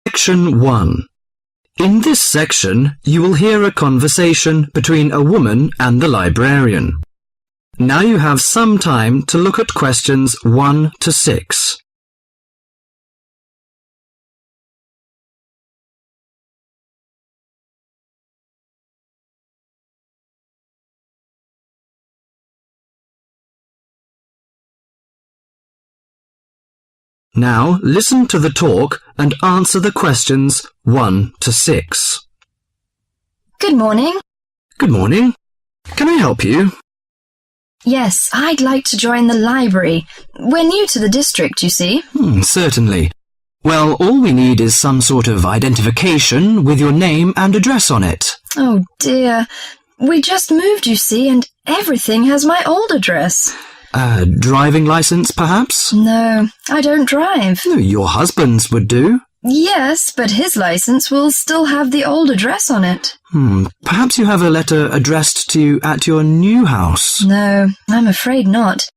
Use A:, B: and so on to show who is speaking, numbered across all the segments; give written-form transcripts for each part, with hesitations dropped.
A: Section 1. In this section, you will hear a conversation between a woman and the librarian. Now you have some time to look at questions 1 to 6. Now listen to the talk and answer the questions 1 to 6.
B: Good morning.
A: Good morning. Can I help you?
B: Yes, I'd like to join the library. We're new to the district, you see.
A: Certainly. Well, all we need is some sort of identification with your name and address on it.
B: Oh dear. We just moved, you see, and everything has my old address.
A: A driving license, perhaps?
B: No, I don't drive.
A: Your husband's would do.
B: Yes, but his license will still have the old address on it.
A: Perhaps you have a letter addressed to you at your new house.
B: No, I'm afraid not.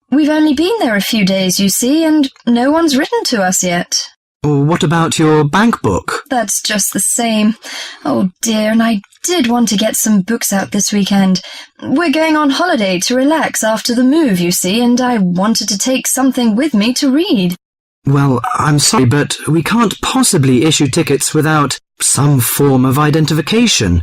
B: We've only been there a few days, you see, and no one's written to us yet.
A: What about your bank book?
B: That's just the same. Oh dear, and I did want to get some books out this weekend. We're going on holiday to relax after the move, you see, and I wanted to take something with me to read.
A: Well, I'm sorry, but we can't possibly issue tickets without some form of identification.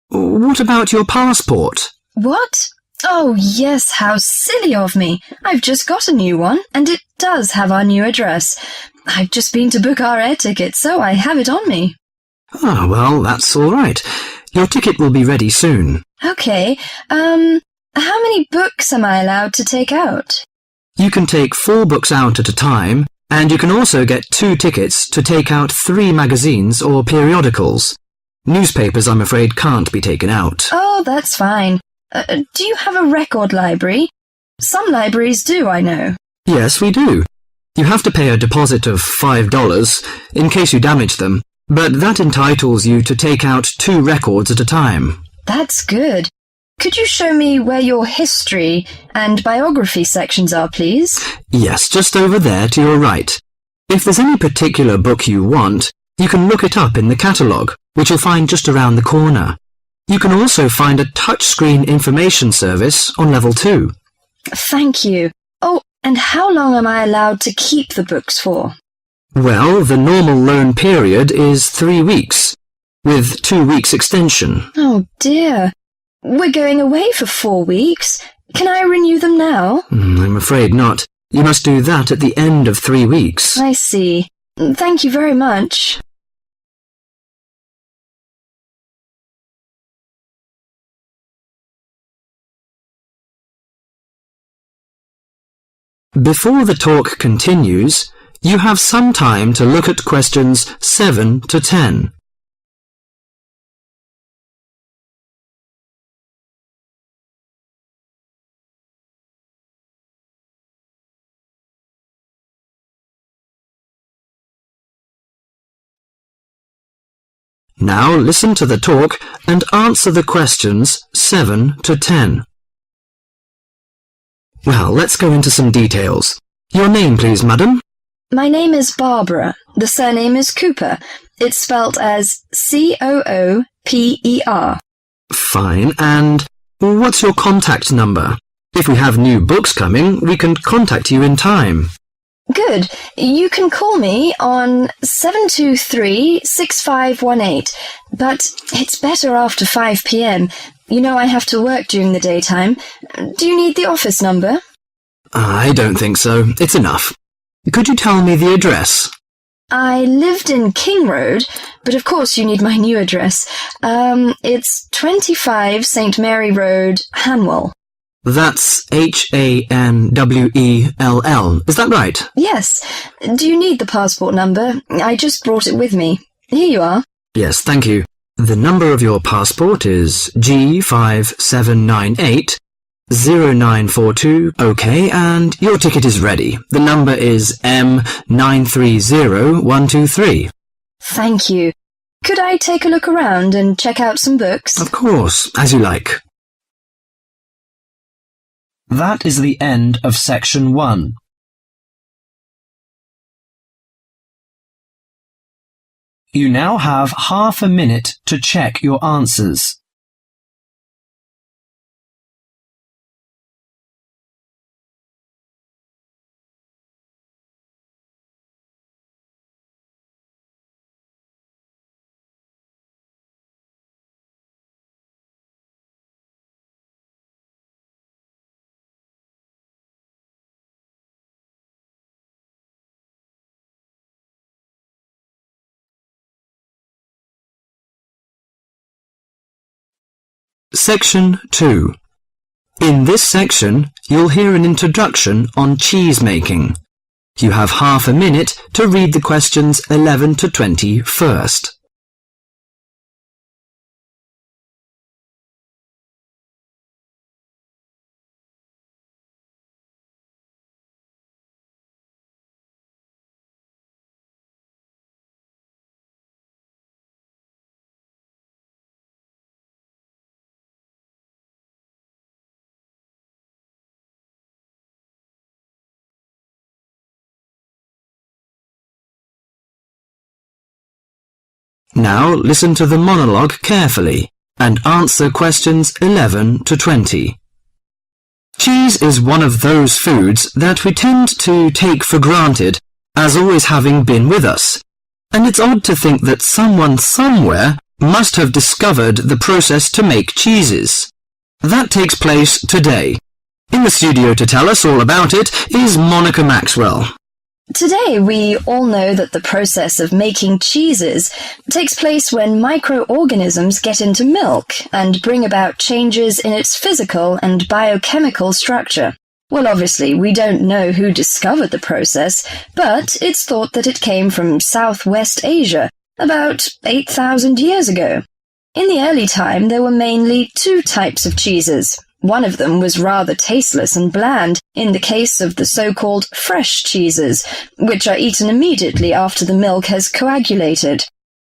A: What about your passport?
B: What? Oh yes, how silly of me. I've just got a new one, and it does have our new address. I've just been to book our air ticket, so I have it on me.
A: Well, that's all right. Your ticket will be ready soon.
B: Okay, how many books am I allowed to take out?
A: You can take 4 books out at a time, and you can also get 2 tickets to take out 3 magazines or periodicals. Newspapers, I'm afraid, can't be taken out.
B: Oh, that's fine. Do you have a record library? Some libraries do, I know.
A: Yes, we do. You have to pay a deposit of $5 in case you damage them, but that entitles you to take out 2 records at a time.
B: That's good. Could you show me where your history and biography sections are, please?
A: Yes, just over there to your right. If there's any particular book you want, you can look it up in the catalogue, which you'll find just around the corner. You can also find a touchscreen information service on level 2.
B: Thank you. Oh, and how long am I allowed to keep the books for?
A: Well, the normal loan period is 3 weeks, with 2 weeks extension.
B: Oh dear. We're going away for 4 weeks. Can I renew them now?
A: I'm afraid not. You must do that at the end of 3 weeks.
B: I see. Thank you very much.
A: Before the talk continues, you have some time to look at questions 7 to 10. Now listen to the talk and answer the questions 7 to 10. Well, let's go into some details. Your name, please, madam?
B: My name is Barbara. The surname is Cooper. It's spelt as Cooper.
A: Fine. And what's your contact number? If we have new books coming, we can contact you in time.
B: Good. You can call me on 723-6518, but it's better after 5 p.m. You know I have to work during the daytime. Do you need the office number?
A: I don't think so. It's enough. Could you tell me the address?
B: I lived in King Road, but of course you need my new address. It's 25 St. Mary Road, Hanwell.
A: That's Hanwell. Is that right?
B: Yes. Do you need the passport number? I just brought it with me. Here you are.
A: Yes, thank you. The number of your passport is G5798-0942. OK, and your ticket is ready. The number is M930123.
B: Thank you. Could I take a look around and check out some books?
A: Of course, as you like. That is the end of section 1. You now have half a minute to check your answers. Section 2. In this section, you'll hear an introduction on cheese making. You have half a minute to read the questions 11 to 20 first. Now listen to the monologue carefully and answer questions 11 to 20. Cheese is one of those foods that we tend to take for granted as always having been with us, and it's odd to think that someone somewhere must have discovered the process to make cheeses. That takes place today. In the studio to tell us all about it is Monica Maxwell.
B: Today, we all know that the process of making cheeses takes place when microorganisms get into milk and bring about changes in its physical and biochemical structure. Well, obviously, we don't know who discovered the process, but it's thought that it came from Southwest Asia about 8,000 years ago. In the early time, there were mainly two types of cheeses. One of them was rather tasteless and bland, in the case of the so-called fresh cheeses, which are eaten immediately after the milk has coagulated.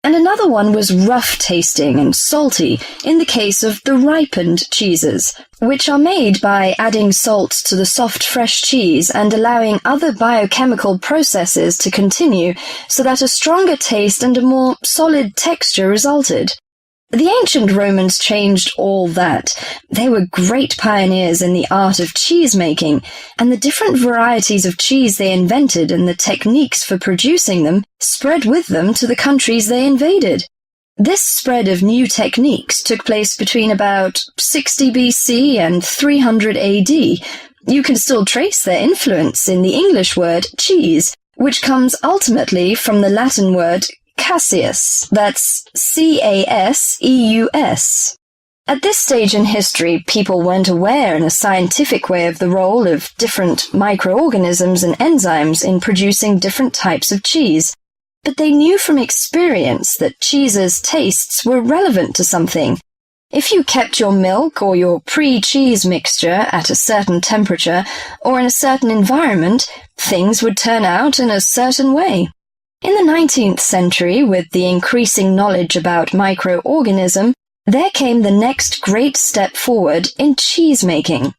B: And another one was rough-tasting and salty, in the case of the ripened cheeses, which are made by adding salt to the soft fresh cheese and allowing other biochemical processes to continue so that a stronger taste and a more solid texture resulted. The ancient Romans changed all that. They were great pioneers in the art of cheese-making, and the different varieties of cheese they invented and the techniques for producing them spread with them to the countries they invaded. This spread of new techniques took place between about 60 BC and 300 AD. You can still trace their influence in the English word cheese, which comes ultimately from the Latin word Caseus, that's C-A-S-E-U-S. At this stage in history, people weren't aware in a scientific way of the role of different microorganisms and enzymes in producing different types of cheese, but they knew from experience that cheese's tastes were relevant to something. If you kept your milk or your pre-cheese mixture at a certain temperature or in a certain environment, things would turn out in a certain way. In the 19th century, with the increasing knowledge about microorganism, there came the next great step forward in cheese-making.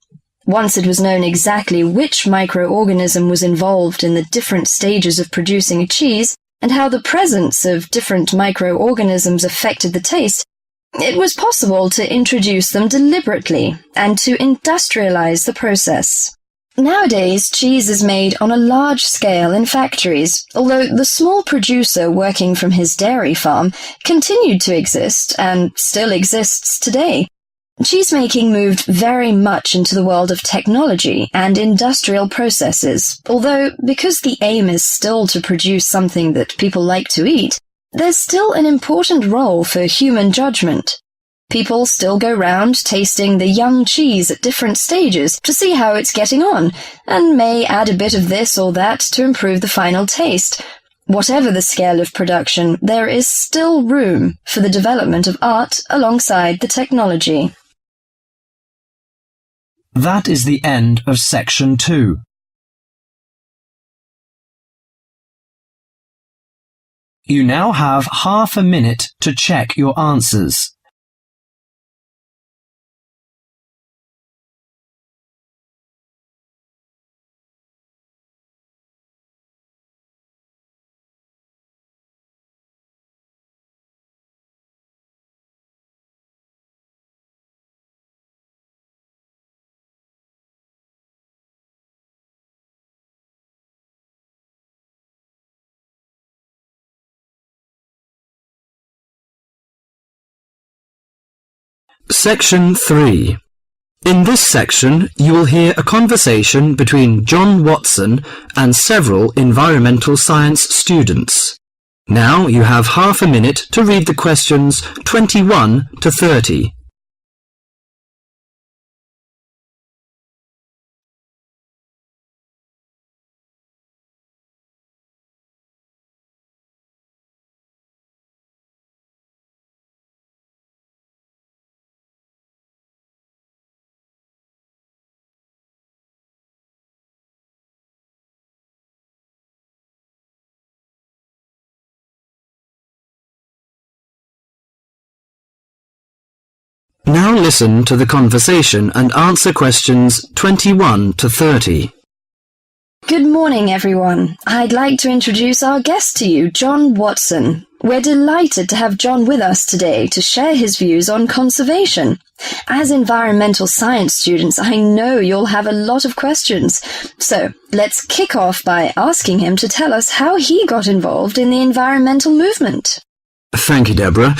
B: Once it was known exactly which microorganism was involved in the different stages of producing a cheese, and how the presence of different microorganisms affected the taste, it was possible to introduce them deliberately and to industrialize the process. Nowadays, cheese is made on a large scale in factories, although the small producer working from his dairy farm continued to exist and still exists today. Cheesemaking moved very much into the world of technology and industrial processes, although because the aim is still to produce something that people like to eat, there's still an important role for human judgment. People still go round tasting the young cheese at different stages to see how it's getting on, and may add a bit of this or that to improve the final taste. Whatever the scale of production, there is still room for the development of art alongside the technology.
A: That is the end of section 2. You now have half a minute to check your answers. Section 3. In this section, you will hear a conversation between John Watson and several environmental science students. Now you have half a minute to read the questions 21 to 30. Now listen to the conversation and answer questions 21 to 30.
B: Good morning, everyone. I'd like to introduce our guest to you, John Watson. We're delighted to have John with us today to share his views on conservation. As environmental science students, I know you'll have a lot of questions. So let's kick off by asking him to tell us how he got involved in the environmental movement.
A: Thank you, Deborah.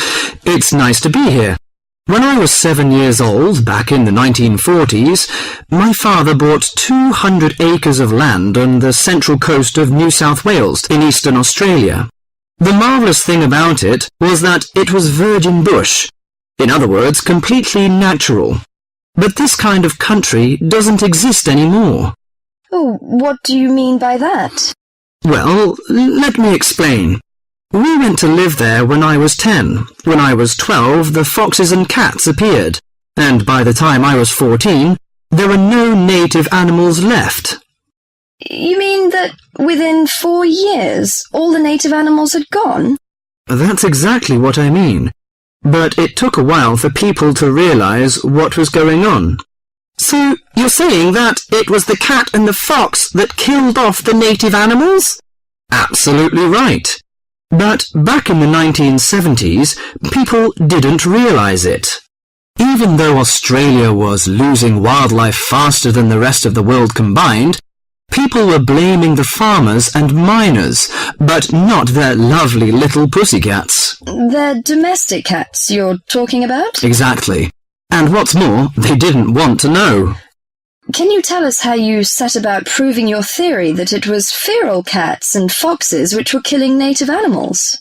A: It's nice to be here. When I was 7 years old, back in the 1940s, my father bought 200 acres of land on the central coast of New South Wales in eastern Australia. The marvellous thing about it was that it was virgin bush. In other words, completely natural. But this kind of country doesn't exist anymore.
B: Oh, what do you mean by that?
A: Well, let me explain. We went to live there when I was 10. When I was 12, the foxes and cats appeared, and by the time I was 14, there were no native animals left.
B: You mean that within 4 years, all the native animals had gone?
A: That's exactly what I mean. But it took a while for people to realize what was going on. So, you're saying that it was the cat and the fox that killed off the native animals? Absolutely right. But back in the 1970s, people didn't realize it. Even though Australia was losing wildlife faster than the rest of the world combined, people were blaming the farmers and miners, but not their lovely little pussycats.
B: The domestic cats you're talking about?
A: Exactly. And what's more, they didn't want to know.
B: Can you tell us how you set about proving your theory that it was feral cats and foxes which were killing native animals?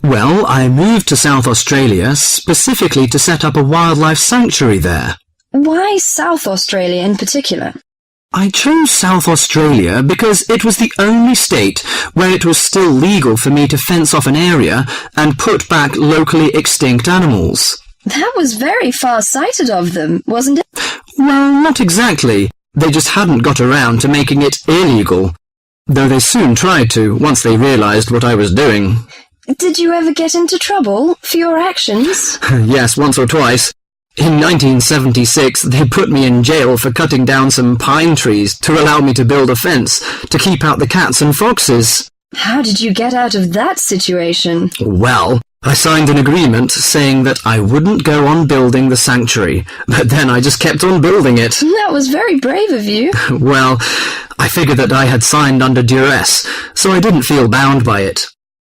A: Well, I moved to South Australia specifically to set up a wildlife sanctuary there.
B: Why South Australia in particular?
A: I chose South Australia because it was the only state where it was still legal for me to fence off an area and put back locally extinct animals.
B: That was very far-sighted of them, wasn't it?
A: Well, not exactly. They just hadn't got around to making it illegal. Though they soon tried to, once they realized what I was doing.
B: Did you ever get into trouble for your actions?
A: Yes, once or twice. In 1976, they put me in jail for cutting down some pine trees to allow me to build a fence to keep out the cats and foxes.
B: How did you get out of that situation?
A: Well, I signed an agreement saying that I wouldn't go on building the sanctuary, but then I just kept on building it.
B: That was very brave of you.
A: Well, I figured that I had signed under duress, so I didn't feel bound by it.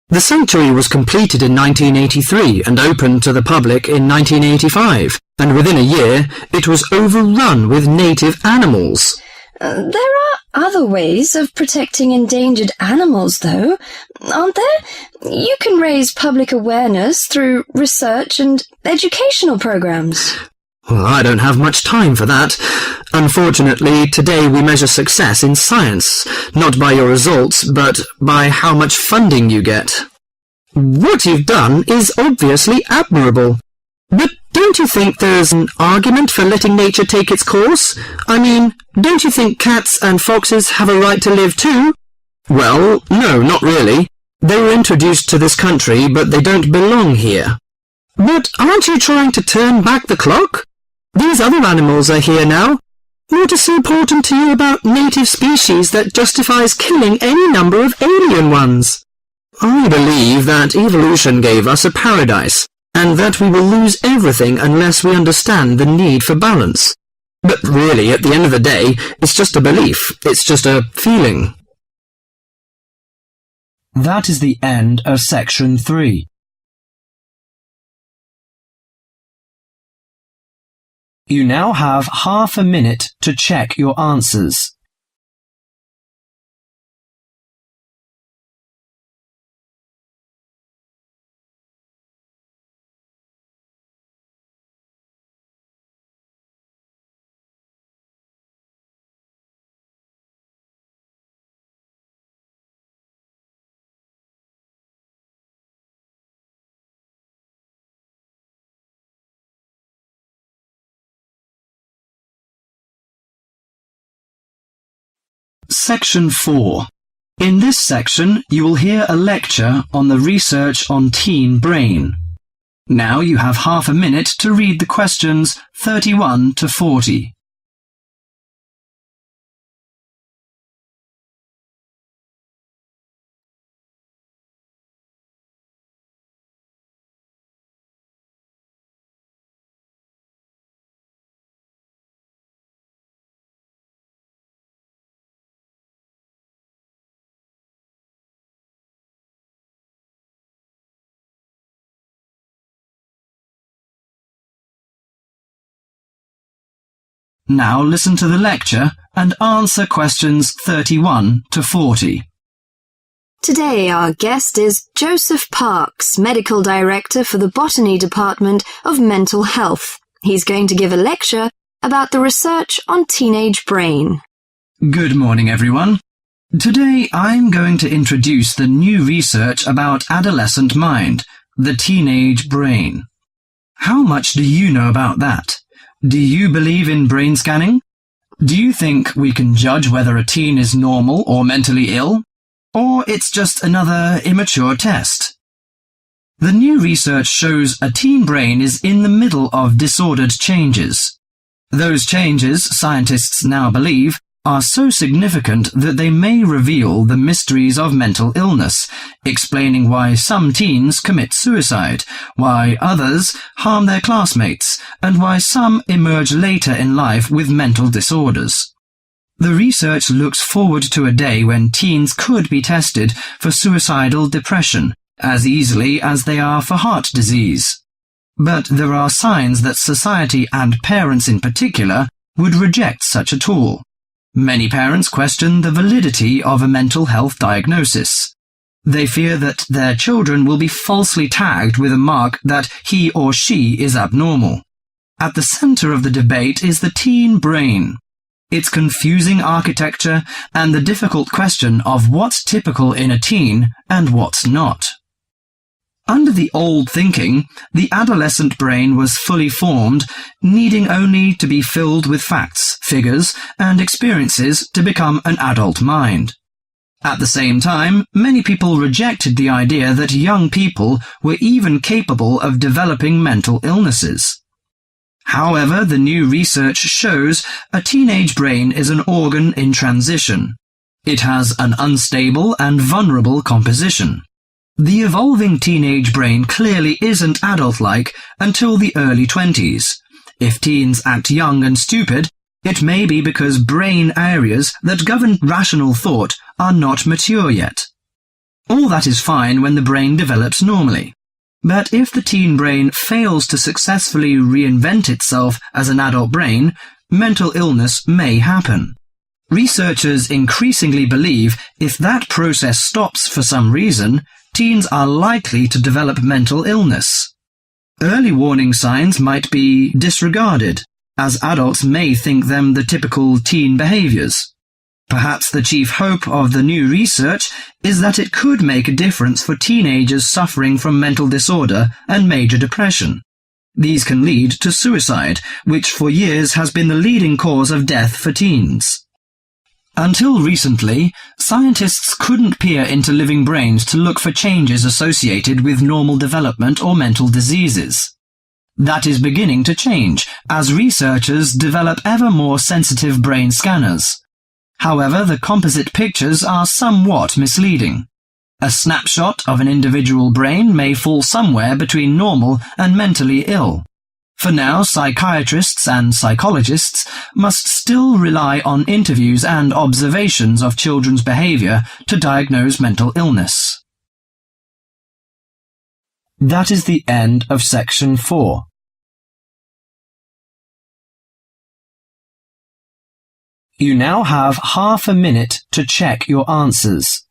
A: The sanctuary was completed in 1983 and opened to the public in 1985, and within a year it was overrun with native animals.
B: There are other ways of protecting endangered animals, though, aren't there? You can raise public awareness through research and educational programs.
A: Well, I don't have much time for that. Unfortunately, today we measure success in science, not by your results, but by how much funding you get. What you've done is obviously admirable. But don't you think there's an argument for letting nature take its course? I mean, don't you think cats and foxes have a right to live too? Well, no, not really. They were introduced to this country, but they don't belong here. But aren't you trying to turn back the clock? These other animals are here now. What is so important to you about native species that justifies killing any number of alien ones? I believe that evolution gave us a paradise, and that we will lose everything unless we understand the need for balance. But really, at the end of the day, it's just a belief. It's just a feeling. That is the end of section 3. You now have half a minute to check your answers. Section 4. In this section, you will hear a lecture on the research on teen brain. Now you have half a minute to read the questions 31 to 40. Now listen to the lecture and answer questions 31 to 40.
B: Today our guest is Joseph Parks, Medical Director for the Botany Department of Mental Health. He's going to give a lecture about the research on teenage brain.
A: Good morning, everyone. Today I'm going to introduce the new research about adolescent mind, the teenage brain. How much do you know about that? Do you believe in brain scanning? Do you think we can judge whether a teen is normal or mentally ill? Or it's just another immature test? The new research shows a teen brain is in the middle of disordered changes. Those changes, scientists now believe, are so significant that they may reveal the mysteries of mental illness, explaining why some teens commit suicide, why others harm their classmates, and why some emerge later in life with mental disorders. The research looks forward to a day when teens could be tested for suicidal depression as easily as they are for heart disease. But there are signs that society, and parents in particular, would reject such a tool. Many parents question the validity of a mental health diagnosis. They fear that their children will be falsely tagged with a mark that he or she is abnormal. At the center of the debate is the teen brain, its confusing architecture, and the difficult question of what's typical in a teen and what's not. Under the old thinking, the adolescent brain was fully formed, needing only to be filled with facts, figures, and experiences to become an adult mind. At the same time, many people rejected the idea that young people were even capable of developing mental illnesses. However, the new research shows a teenage brain is an organ in transition. It has an unstable and vulnerable composition. The evolving teenage brain clearly isn't adult-like until the early 20s. If teens act young and stupid, it may be because brain areas that govern rational thought are not mature yet. All that is fine when the brain develops normally. But if the teen brain fails to successfully reinvent itself as an adult brain, mental illness may happen. Researchers increasingly believe if that process stops for some reason, teens are likely to develop mental illness. Early warning signs might be disregarded, as adults may think them the typical teen behaviors. Perhaps the chief hope of the new research is that it could make a difference for teenagers suffering from mental disorder and major depression. These can lead to suicide, which for years has been the leading cause of death for teens. Until recently, scientists couldn't peer into living brains to look for changes associated with normal development or mental diseases. That is beginning to change as researchers develop ever more sensitive brain scanners. However, the composite pictures are somewhat misleading. A snapshot of an individual brain may fall somewhere between normal and mentally ill. For now, psychiatrists and psychologists must still rely on interviews and observations of children's behavior to diagnose mental illness. That is the end of section 4. You now have half a minute to check your answers.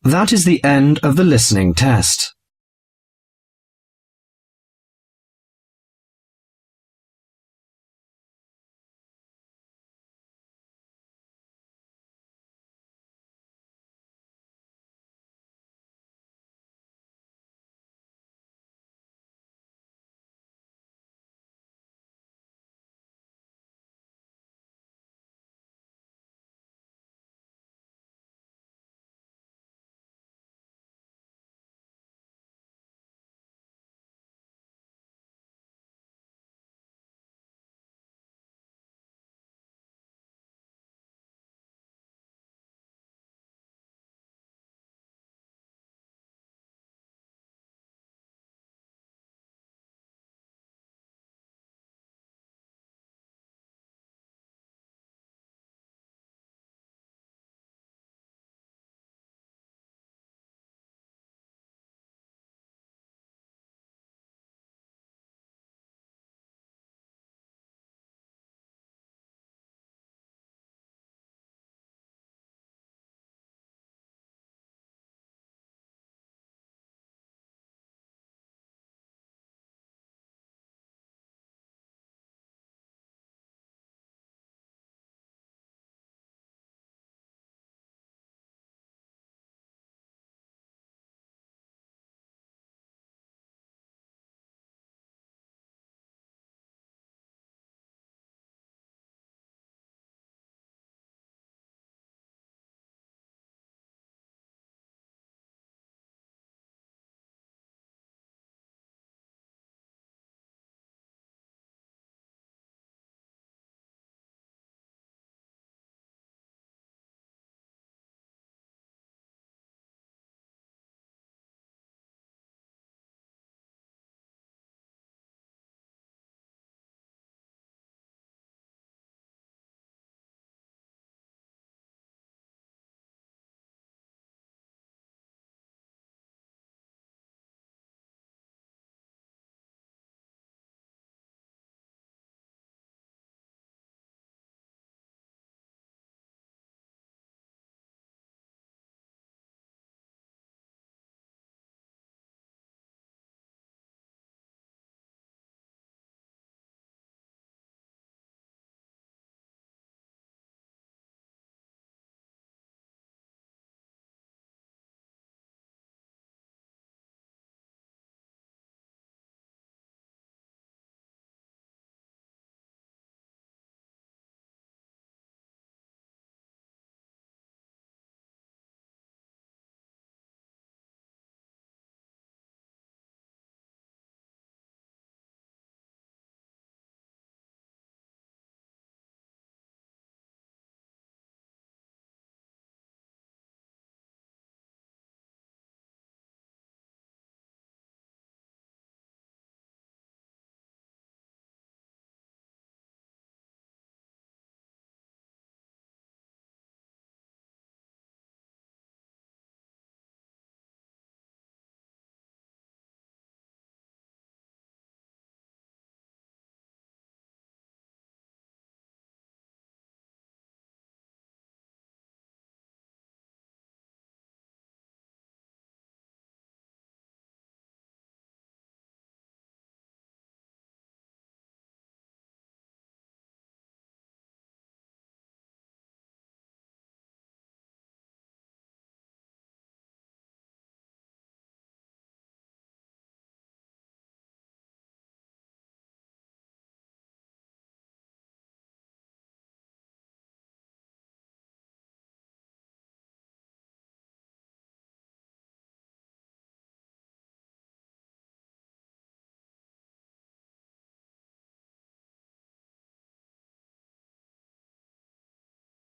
A: That is the end of the listening test.